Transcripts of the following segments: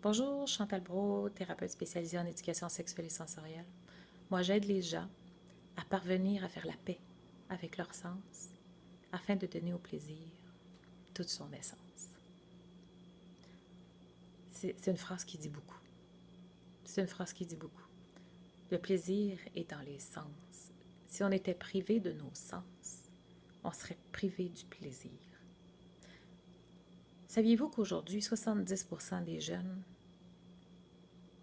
Bonjour, Chantal Brault, thérapeute spécialisée en éducation sexuelle et sensorielle. Moi, j'aide les gens à parvenir à faire la paix avec leur sens afin de donner au plaisir toute son essence. C'est une phrase qui dit beaucoup. C'est une phrase qui dit beaucoup. Le plaisir est dans les sens. Si on était privé de nos sens, on serait privé du plaisir. Saviez-vous qu'aujourd'hui, 70% des jeunes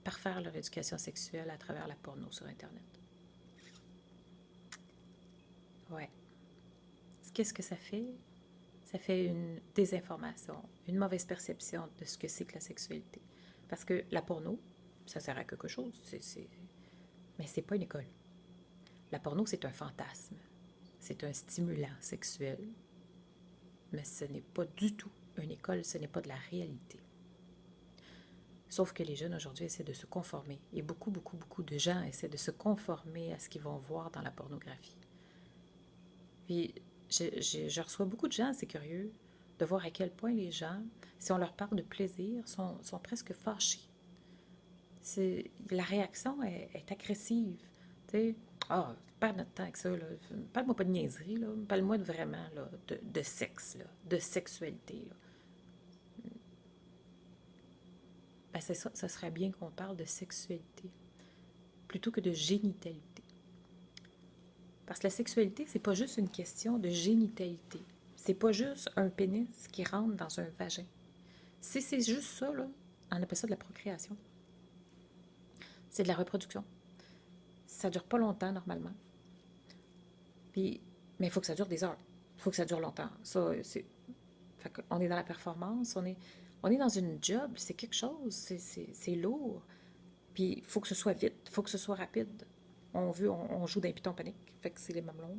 partent faire leur éducation sexuelle à travers la porno sur Internet? Ouais. Qu'est-ce que ça fait? Ça fait une désinformation, une mauvaise perception de ce que c'est que la sexualité. Parce que la porno, ça sert à quelque chose, mais c'est pas une école. La porno, c'est un fantasme. C'est un stimulant sexuel, mais ce n'est pas du tout une école, ce n'est pas de la réalité. Sauf que les jeunes aujourd'hui essaient de se conformer. Et beaucoup de gens essaient de se conformer à ce qu'ils vont voir dans la pornographie. Puis, je reçois beaucoup de gens, c'est curieux, de voir à quel point les gens, si on leur parle de plaisir, sont presque fâchés. La réaction est agressive. Tu sais, ah, perds notre temps avec ça, là. Parle-moi pas de niaiserie, là. Parle-moi vraiment là, de sexe, là, de sexualité. Là. Ben, c'est ça, ça serait bien qu'on parle de sexualité plutôt que de génitalité. Parce que la sexualité, c'est pas juste une question de génitalité. C'est pas juste un pénis qui rentre dans un vagin. Si c'est juste ça, là, on appelle ça de la procréation. C'est de la reproduction. Ça dure pas longtemps, normalement. Puis, mais il faut que ça dure des heures. Il faut que ça dure longtemps. Ça, c'est... Fait qu'on est dans la performance, on est dans une job, c'est quelque chose, c'est lourd. Puis, il faut que ce soit vite, il faut que ce soit rapide. On joue d'un piton panique. Fait que c'est les mamelons,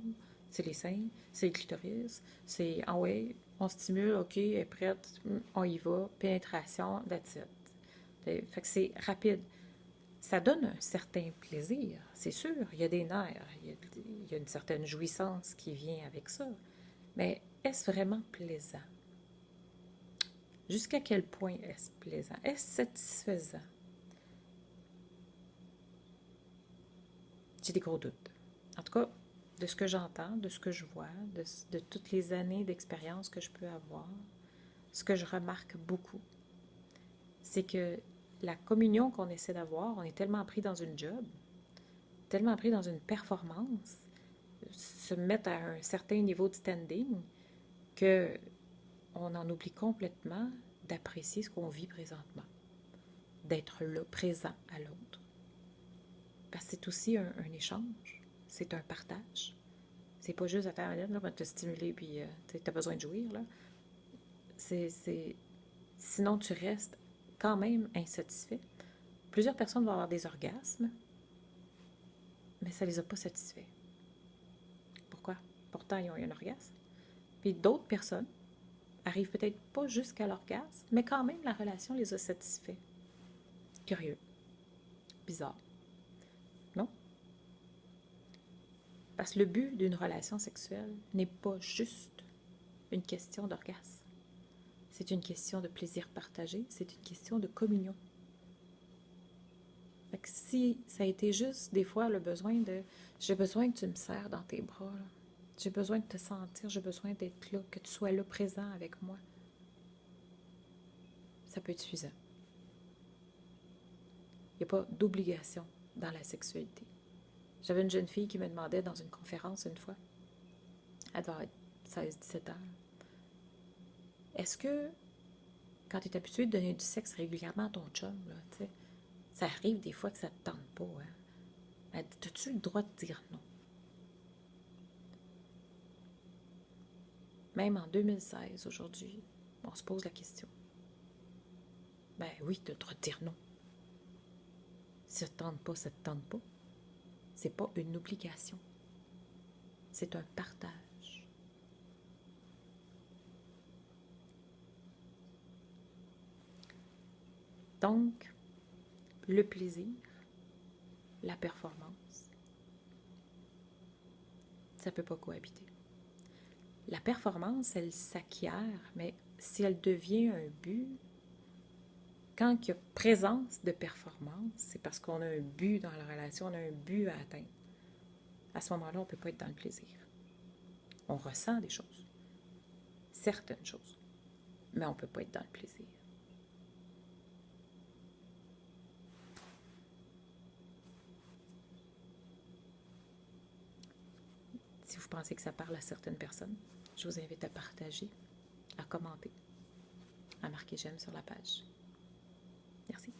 c'est les seins, c'est les clitoris, c'est ah ouais, on stimule, ok, elle est prête, on y va, pénétration, that's it. Fait que c'est rapide. Ça donne un certain plaisir, c'est sûr. Il y a des nerfs, il y a une certaine jouissance qui vient avec ça. Mais est-ce vraiment plaisant? Jusqu'à quel point est-ce plaisant? Est-ce satisfaisant? J'ai des gros doutes. En tout cas, de ce que j'entends, de ce que je vois, de toutes les années d'expérience que je peux avoir, ce que je remarque beaucoup, c'est que la communion qu'on essaie d'avoir, on est tellement pris dans une job, tellement pris dans une performance, se mettre à un certain niveau de standing, que on en oublie complètement d'apprécier ce qu'on vit présentement, d'être là, présent à l'autre. Parce que c'est aussi un échange, c'est un partage. C'est pas juste, attends, là, on va te stimuler, puis tu as besoin de jouir, là. C'est... Sinon, tu restes quand même insatisfait. Plusieurs personnes vont avoir des orgasmes, mais ça les a pas satisfaits. Pourquoi? Pourtant, ils ont eu un orgasme. Puis d'autres personnes arrivent peut-être pas jusqu'à l'orgasme, mais quand même, la relation les a satisfaits. Curieux. Bizarre. Non? Parce que le but d'une relation sexuelle n'est pas juste une question d'orgasme. C'est une question de plaisir partagé, c'est une question de communion. Fait que si ça a été juste des fois le besoin de j'ai besoin que tu me serres dans tes bras, là. J'ai besoin de te sentir, j'ai besoin d'être là, que tu sois là présent avec moi, ça peut être suffisant. Il n'y a pas d'obligation dans la sexualité. J'avais une jeune fille qui me demandait dans une conférence une fois, elle doit être 16-17 ans, est-ce que quand tu es habitué de donner du sexe régulièrement à ton chum, là, ça arrive des fois que ça ne te tente pas, hein? Ben, as-tu le droit de dire non? Même en 2016, aujourd'hui, on se pose la question. Ben oui, tu as le droit de dire non. Si ça ne te tente pas, ça ne te tente pas. C'est pas une obligation. C'est un partage. Donc, le plaisir, la performance, ça ne peut pas cohabiter. La performance, elle s'acquiert, mais si elle devient un but, quand il y a présence de performance, c'est parce qu'on a un but dans la relation, on a un but à atteindre. À ce moment-là, on ne peut pas être dans le plaisir. On ressent des choses, certaines choses, mais on ne peut pas être dans le plaisir. Si vous pensez que ça parle à certaines personnes, je vous invite à partager, à commenter, à marquer j'aime sur la page. Merci.